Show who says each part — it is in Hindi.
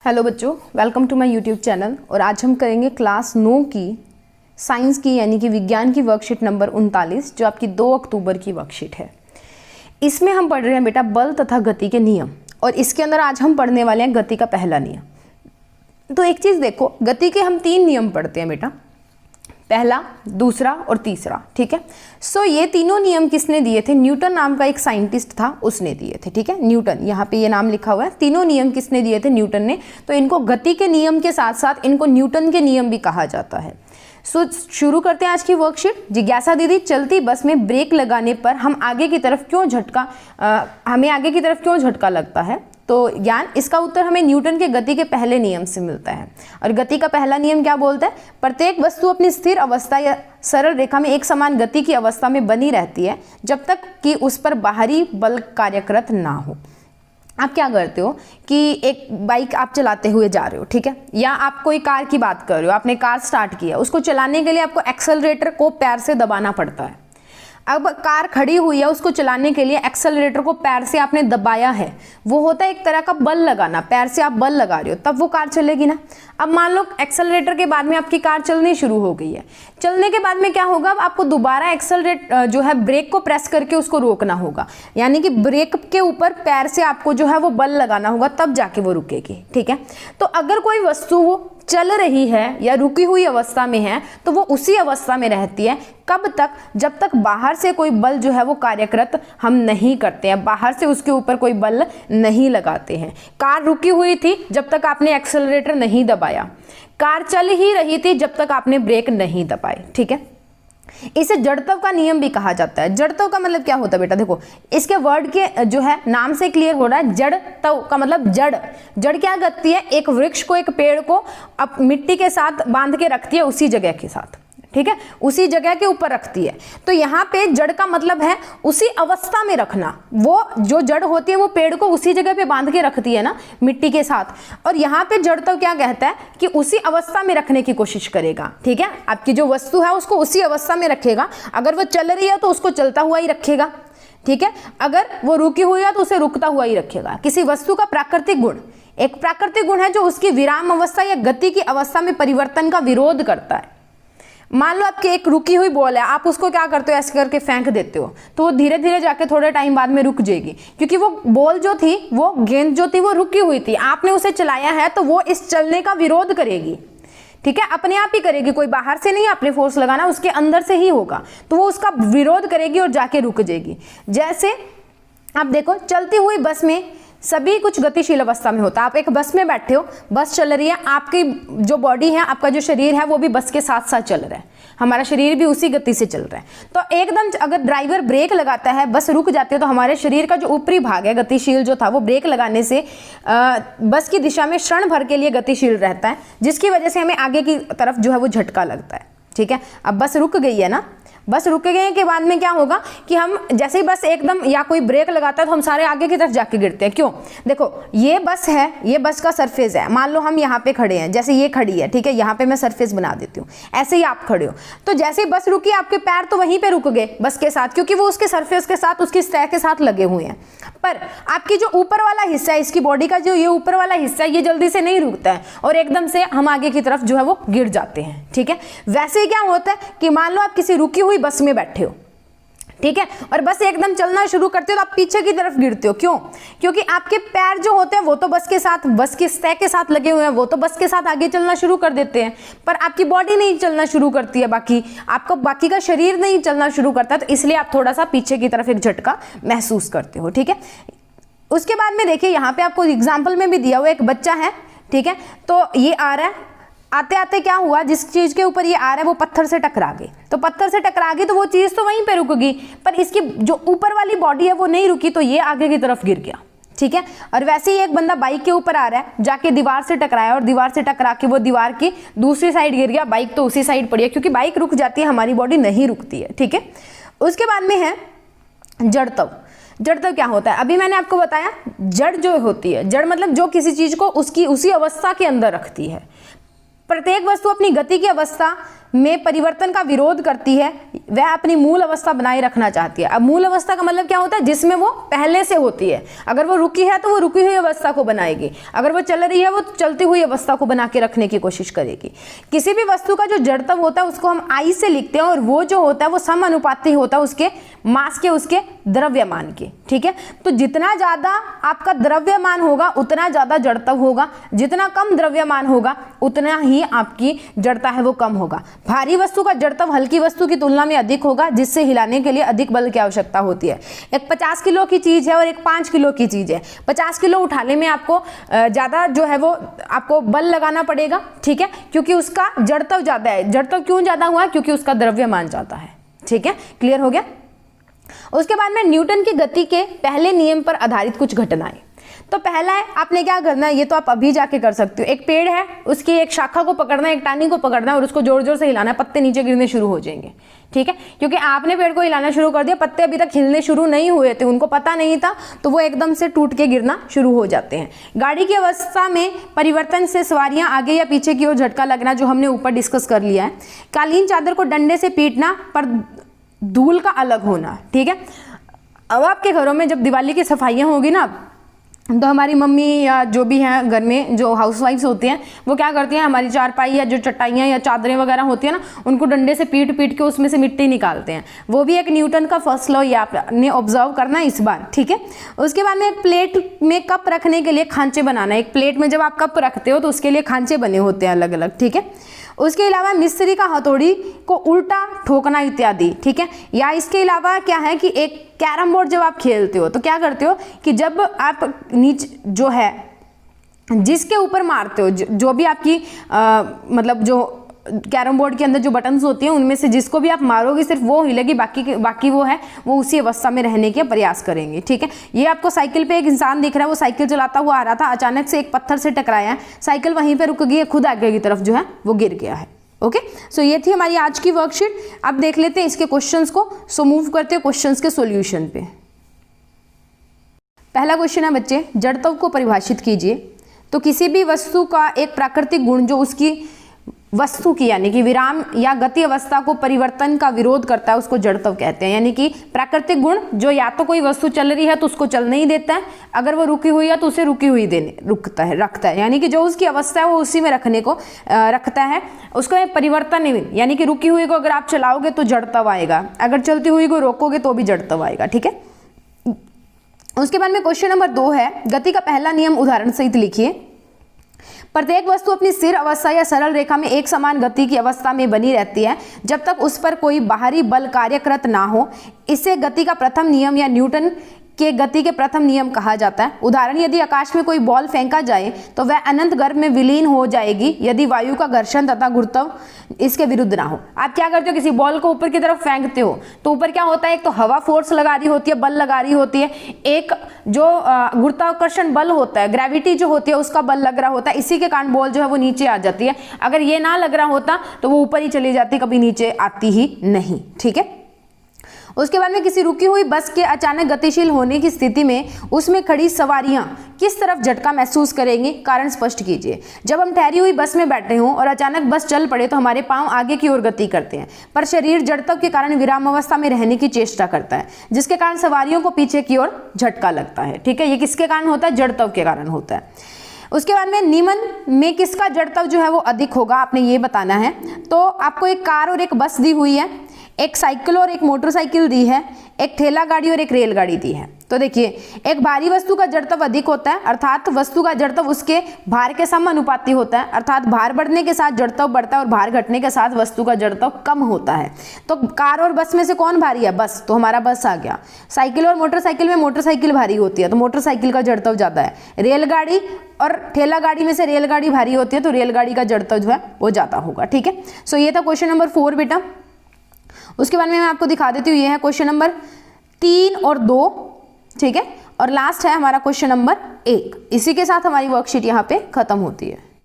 Speaker 1: हेलो बच्चों, welcome to my YouTube channel. और आज हम करेंगे क्लास 9 की साइंस की यानी कि विज्ञान की वर्कशीट नंबर 39 जो आपकी 2 अक्टूबर की वर्कशीट है। इसमें हम पढ़ रहे हैं बेटा बल तथा गति के नियम, और इसके अंदर आज हम पढ़ने वाले हैं गति का पहला नियम। तो एक चीज़ देखो, गति के हम 3 नियम पढ़ते हैं बेटा, पहला, दूसरा और तीसरा। ठीक है। सो ये तीनों नियम किसने दिए थे? न्यूटन नाम का एक साइंटिस्ट था, उसने दिए थे। ठीक है, न्यूटन, यहाँ पे ये नाम लिखा हुआ है। तीनों नियम किसने दिए थे? न्यूटन ने। तो इनको गति के नियम के साथ साथ इनको न्यूटन के नियम भी कहा जाता है। सो शुरू करते हैं आज की वर्कशीट। जिज्ञासा दीदी, चलती बस में ब्रेक लगाने पर हमें आगे की तरफ क्यों झटका लगता है? तो ज्ञान, इसका उत्तर हमें न्यूटन के गति के पहले नियम से मिलता है। और गति का पहला नियम क्या बोलता है? प्रत्येक वस्तु अपनी स्थिर अवस्था या सरल रेखा में एक समान गति की अवस्था में बनी रहती है जब तक कि उस पर बाहरी बल कार्यरत ना हो। आप क्या करते हो कि एक बाइक आप चलाते हुए जा रहे हो, ठीक है, या आप कोई कार की बात कर रहे हो, आपने कार स्टार्ट किया, उसको चलाने के लिए आपको एक्सेलरेटर को पैर से दबाना पड़ता है। अब कार खड़ी हुई है, उसको चलाने के लिए एक्सेलरेटर को पैर से आपने दबाया है, वो होता है एक तरह का बल लगाना, पैर से आप बल लगा रहे हो, तब वो कार चलेगी ना। अब मान लो एक्सेलरेटर के बाद में आपकी कार चलनी शुरू हो गई है। चलने के बाद में क्या होगा? अब आपको दोबारा एक्सेलरेटर जो है ब्रेक को प्रेस करके उसको रोकना होगा, यानी कि ब्रेक के ऊपर पैर से आपको जो है वो बल लगाना होगा, तब जाके वो रुकेगी। ठीक है। तो अगर कोई वस्तु वो चल रही है या रुकी हुई अवस्था में है तो वो उसी अवस्था में रहती है। कब तक? जब तक बाहर से कोई बल जो है वो कार्यरत हम नहीं करते हैं, बाहर से उसके ऊपर कोई बल नहीं लगाते हैं। कार रुकी हुई थी जब तक आपने एक्सेलरेटर नहीं दबाया, कार चल ही रही थी जब तक आपने ब्रेक नहीं दबाए। ठीक है। इसे जड़त्व का नियम भी कहा जाता है। जड़त्व का मतलब क्या होता है बेटा? देखो, इसके वर्ड के जो है नाम से क्लियर हो रहा है। जड़त्व का मतलब जड़। जड़ क्या करती है? एक वृक्ष को, एक पेड़ को अब मिट्टी के साथ बांध के रखती है, उसी जगह के साथ, ठीक है, उसी जगह के ऊपर रखती है। तो यहाँ पे जड़ का मतलब है उसी अवस्था में रखना। वो जो जड़ होती है वो पेड़ को उसी जगह पे बांध के रखती है ना, मिट्टी के साथ। और यहाँ पे जड़ तो क्या कहता है कि उसी अवस्था में रखने की कोशिश करेगा। ठीक है, आपकी जो वस्तु है उसको उसी अवस्था में रखेगा। अगर वो चल रही है तो उसको चलता हुआ ही रखेगा, ठीक है, अगर वो रुकी हुई है तो उसे रुकता हुआ ही रखेगा। किसी वस्तु का प्राकृतिक गुण, एक प्राकृतिक गुण है जो उसकी विराम अवस्था या गति की अवस्था में परिवर्तन का विरोध करता है। मान लो आपकी एक रुकी हुई बॉल है, आप उसको क्या करते हो? ऐसे करके फेंक देते हो, तो वो धीरे धीरे जाके थोड़े टाइम बाद में रुक जाएगी, क्योंकि वो बॉल जो थी, वो गेंद जो थी, वो रुकी हुई थी। आपने उसे चलाया है तो वो इस चलने का विरोध करेगी। ठीक है, अपने आप ही करेगी, कोई बाहर से नहीं आपने फोर्स लगाना, उसके अंदर से ही होगा। तो वो उसका विरोध करेगी और जाके रुक जाएगी। जैसे आप देखो, चलती हुई बस में सभी कुछ गतिशील अवस्था में होता है। आप एक बस में बैठे हो, बस चल रही है, आपकी जो बॉडी है, आपका जो शरीर है, वो भी बस के साथ साथ चल रहा है। हमारा शरीर भी उसी गति से चल रहा है। तो एकदम अगर ड्राइवर ब्रेक लगाता है, बस रुक जाती है, तो हमारे शरीर का जो ऊपरी भाग है, गतिशील जो था, वो ब्रेक लगाने से बस की दिशा में क्षण भर के लिए गतिशील रहता है, जिसकी वजह से हमें आगे की तरफ जो है वो झटका लगता है। ठीक है। अब बस रुक गई है ना, बस रुक गए के बाद में क्या होगा कि हम जैसे ही बस एकदम या कोई ब्रेक लगाता है तो हम सारे आगे की तरफ जाके गिरते हैं। क्यों? देखो, ये बस है, ये बस का सरफेस है। मान लो हम यहाँ पे खड़े हैं, जैसे ये खड़ी है, ठीक है, यहाँ पे मैं सरफेस बना देती हूँ, ऐसे ही आप खड़े हो, तो जैसे ही बस रुकी, आपके पैर तो वहीं पे रुक गए बस के साथ, क्योंकि वो उसके सरफेस के साथ, उसकी सतह के साथ लगे हुए हैं। पर आपकी जो ऊपर वाला हिस्सा है, इसकी बॉडी का जो ये ऊपर वाला हिस्सा है, ये जल्दी से नहीं रुकता है और एकदम से हम आगे की तरफ जो है वो गिर जाते हैं। ठीक है। वैसे ही क्या होता है कि मान लो आप किसी रुकी हुई बस में बैठे हो, ठीक है, और बस एकदम चलना शुरू करते हो तो आप पीछे की तरफ गिरते हो। क्यों? क्योंकि आपके पैर जो होते हैं वो तो बस के साथ, बस की सतह के साथ लगे हुए हैं, वो तो बस के साथ आगे चलना शुरू कर देते हैं, पर आपकी बॉडी नहीं चलना शुरू करती है, बाकी का शरीर नहीं चलना शुरू करता, तो इसलिए आप थोड़ा सा पीछे की तरफ एक झटका महसूस करते हो। ठीक है। उसके बाद में देखिए, यहाँ पे आपको एग्जाम्पल में भी दिया हुआ एक बच्चा है, ठीक है, तो ये आ रहा है, आते आते क्या हुआ, जिस चीज के ऊपर ये आ रहा है वो पत्थर से टकरा गई, तो पत्थर से टकरा गई तो वो चीज तो वहीं पे रुक गई, पर इसकी जो ऊपर वाली बॉडी है वो नहीं रुकी, तो ये आगे की तरफ गिर गया। ठीक है। और वैसे ही एक बंदा बाइक के ऊपर आ रहा है, जाके दीवार से टकराया और दीवार से टकरा के वो दीवार की दूसरी साइड गिर गया, बाइक तो उसी साइड पड़ी है, क्योंकि बाइक रुक जाती है, हमारी बॉडी नहीं रुकती है। ठीक है। उसके बाद में है जड़त्व। जड़त्व क्या होता है? अभी मैंने आपको बताया, जड़ जो होती है, जड़ मतलब जो किसी चीज को उसकी उसी अवस्था के अंदर रखती है। प्रत्येक वस्तु अपनी गति की अवस्था में परिवर्तन का विरोध करती है वह अपनी मूल अवस्था बनाए रखना चाहती है। अब मूल अवस्था का मतलब क्या होता है, जिसमें वो पहले से होती है। अगर वो रुकी है तो वो रुकी हुई अवस्था को बनाएगी, अगर वो चल रही है वो चलती हुई अवस्था को बना के रखने की कोशिश करेगी। किसी भी वस्तु का जो जड़त्व होता है उसको हम आई से लिखते हैं, और वो जो होता है वो समानुपाती होता है उसके मास के, उसके द्रव्यमान के। ठीक है, तो जितना ज्यादा आपका द्रव्यमान होगा उतना ज्यादा जड़त्व होगा, जितना कम द्रव्यमान होगा उतना ही आपकी जड़ता है वो कम होगा। भारी वस्तु का जड़त्व हल्की वस्तु की तुलना में अधिक होगा, जिससे हिलाने के लिए अधिक बल की आवश्यकता होती है। एक 50 किलो की चीज है और एक 5 किलो की चीज है। 50 किलो उठाने में आपको ज्यादा जो है वो आपको बल लगाना पड़ेगा, ठीक है, क्योंकि उसका जड़त्व ज्यादा है। जड़त्व क्यों ज्यादा हुआ, क्योंकि उसका द्रव्यमान ज्यादा है। ठीक है, क्लियर हो गया। उसके बाद में न्यूटन की गति के पहले नियम पर आधारित कुछ घटनाएं। तो पहला है, आपने क्या करना है, ये तो आप अभी जाके कर सकते हो। एक पेड़ है, उसकी एक शाखा को पकड़ना है, एक टाहनी को पकड़ना है और उसको जोर जोर से हिलाना है, पत्ते नीचे गिरने शुरू हो जाएंगे। ठीक है, क्योंकि आपने पेड़ को हिलाना शुरू कर दिया, पत्ते अभी तक हिलने शुरू नहीं हुए थे, उनको पता नहीं था, तो वो एकदम से टूट के गिरना शुरू हो जाते हैं। गाड़ी की अवस्था में परिवर्तन से सवारियां आगे या पीछे की ओर झटका लगना, जो हमने ऊपर डिस्कस कर लिया है। कालीन चादर को डंडे से पीटना पर धूल का अलग होना। ठीक है, अब आपके घरों में जब दिवाली की सफाइयाँ होगी ना, तो हमारी मम्मी या जो भी हैं घर में जो हाउसवाइफ्स होती हैं वो क्या करती हैं, हमारी चारपाई या जो चटाइयाँ या चादरें वगैरह होती हैं ना, उनको डंडे से पीट पीट के उसमें से मिट्टी निकालते हैं। वो भी एक न्यूटन का फर्स्ट लॉ ये आपने ऑब्जर्व करना है इस बार। ठीक है, उसके बाद में एक प्लेट में कप रखने के लिए खांचे बनाना है। एक प्लेट में जब आप कप रखते हो तो उसके लिए खांचे बने होते हैं अलग अलग। ठीक है, उसके अलावा मिस्त्री का हथौड़ी को उल्टा ठोकना इत्यादि। ठीक है, या इसके अलावा क्या है कि एक कैरम बोर्ड जब आप खेलते हो तो क्या करते हो कि जब आप नीचे जो है जिसके ऊपर मारते हो, जो भी आपकी मतलब जो कैरम बोर्ड के अंदर जो बटन्स होती हैं उनमें से जिसको भी आप मारोगे सिर्फ वो हिलेगी, बाकी वो है वो उसी अवस्था में रहने के प्रयास करेंगे। ठीक है, ये आपको साइकिल पे एक इंसान दिख रहा है, वो साइकिल चलाता हुआ आ रहा था, अचानक से एक पत्थर से टकराया है, साइकिल वहीं पे रुक गई है, खुद आगे की तरफ जो है वो गिर गया है। ओके, सो ये थी हमारी आज की वर्कशीट। अब देख लेते हैं इसके क्वेश्चंस को। सो मूव करते हैं क्वेश्चंस के सॉल्यूशन पे। पहला क्वेश्चन है बच्चे, जड़त्व को परिभाषित कीजिए। तो किसी भी वस्तु का एक प्राकृतिक गुण जो उसकी वस्तु की यानी कि विराम या गति अवस्था को परिवर्तन का विरोध करता है उसको जड़त्व कहते हैं। यानी कि प्राकृतिक गुण जो या तो कोई वस्तु चल रही है तो उसको चलने ही देता है, अगर वो रुकी हुई है तो उसे रुकी हुई रखता है। यानी कि जो उसकी अवस्था है वो उसी में रखने को रखता है, उसको परिवर्तन नहीं। यानी कि रुकी हुई को अगर आप चलाओगे तो जड़त्व आएगा, अगर चलती हुई को रोकोगे तो भी जड़त्व आएगा। ठीक है, उसके बाद में क्वेश्चन नंबर 2 है, गति का पहला नियम उदाहरण सहित लिखिए। प्रत्येक वस्तु अपनी स्थिर अवस्था या सरल रेखा में एक समान गति की अवस्था में बनी रहती है जब तक उस पर कोई बाहरी बल कार्यरत ना हो। इसे गति का प्रथम नियम या न्यूटन के गति के प्रथम नियम कहा जाता है। उदाहरण, यदि आकाश में कोई बॉल फेंका जाए तो वह अनंत गर्भ में विलीन हो जाएगी यदि वायु का घर्षण तथा गुरुत्व इसके विरुद्ध ना हो। आप क्या करते हो, किसी बॉल को ऊपर की तरफ फेंकते हो तो ऊपर क्या होता है, एक तो हवा फोर्स लगा रही होती है, बल लगा रही होती है, एक जो गुरुत्वाकर्षण बल होता है, ग्रेविटी जो होती है उसका बल लग रहा होता है, इसी के कारण बॉल जो है वो नीचे आ जाती है। अगर ये ना लग रहा होता तो वो ऊपर ही चली जाती, कभी नीचे आती ही नहीं। ठीक है, उसके बाद में किसी रुकी हुई बस के अचानक गतिशील होने की स्थिति में उसमें खड़ी सवारियां किस तरफ झटका महसूस करेंगी, कारण स्पष्ट कीजिए। जब हम ठहरी हुई बस में बैठे हों और अचानक बस चल पड़े तो हमारे पांव आगे की ओर गति करते हैं, पर शरीर जड़त्व के कारण विराम अवस्था में रहने की चेष्टा करता है, जिसके कारण सवारियों को पीछे की ओर झटका लगता है। ठीक है, ये किसके कारण होता है, जड़त्व के कारण होता है। उसके बाद में निम्न में किसका जड़त्व जो है वो अधिक होगा, आपने ये बताना है। तो आपको एक कार और एक बस दी हुई है, एक साइकिल और एक मोटरसाइकिल दी है, एक ठेला गाड़ी और एक रेलगाड़ी दी है। तो देखिए, एक भारी वस्तु का जड़त्व अधिक होता है, अर्थात वस्तु का जड़त्व उसके भार के समानुपाती होता है, अर्थात भार बढ़ने के साथ जड़त्व बढ़ता है और भार घटने के साथ वस्तु का जड़त्व कम होता है। तो कार और बस में से कौन भारी है, बस, तो हमारा बस आ गया। साइकिल और मोटरसाइकिल में मोटरसाइकिल भारी होती है तो मोटरसाइकिल का जड़त्व ज्यादा है। रेलगाड़ी और ठेला गाड़ी में से रेलगाड़ी भारी होती है तो रेलगाड़ी का जड़त्व जो है वो ज्यादा होगा। ठीक है, सो ये था क्वेश्चन नंबर 4 बेटा। उसके बाद में मैं आपको दिखा देती हूँ, ये है क्वेश्चन नंबर 3 और 2। ठीक है, और लास्ट है हमारा क्वेश्चन नंबर 1। इसी के साथ हमारी वर्कशीट यहाँ पे खत्म होती है।